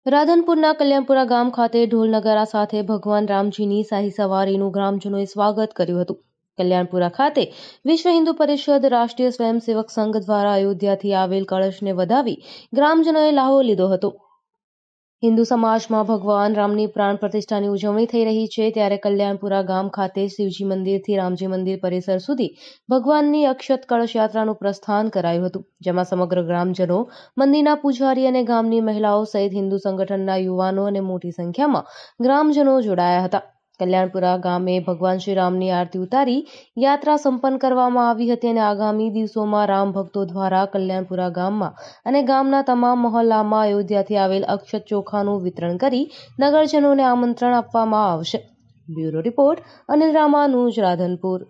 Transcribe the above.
રાધનપુરના કલ્યાણપુરા ગામ ખાતે ઢોલ નગારા સાથે ભગવાન રામજીની શાહી સવારીનું ગ્રામજનોએ સ્વાગત કર્યું હતું. કલ્યાણપુરા ખાતે વિશ્વ હિન્દુ પરિષદ રાષ્ટ્રીય સ્વયંસેવક સંઘ દ્વારા અયોધ્યાથી આવેલ કળશને વધાવી ગ્રામજનોએ લાહો લીધો હતો. હિન્દુ સમાજમાં ભગવાન રામની પ્રાણ પ્રતિષ્ઠાની ઉજવણી થઈ રહી છે, ત્યારે કલ્યાણપુરા ગામ ખાતે શિવજી મંદિરથી રામજી મંદિર પરિસર સુધી ભગવાનની અક્ષત કળશ યાત્રાનું પ્રસ્થાન કરાયું હતું, જેમાં સમગ્ર ગ્રામજનો, મંદિરના પૂજારી અને ગામની મહિલાઓ સહિત હિન્દુ સંગઠનના યુવાનો અને મોટી સંખ્યામાં ગ્રામજનો જોડાયા હતા. કલ્યાણપુરા ગામે ભગવાન શ્રી રામની આરતી ઉતારી યાત્રા સંપન્ન કરવામાં આવી હતી અને આગામી દિવસોમાં રામ ભક્તો દ્વારા કલ્યાણપુરા ગામમાં અને ગામના તમામ મહોલ્લામાં અયોધ્યાથી આવેલ અક્ષત ચોખાનું વિતરણ કરી નગરજનોને આમંત્રણ આપવામાં આવશે. Bureau report, Anil Ramanuj, Radhanpur.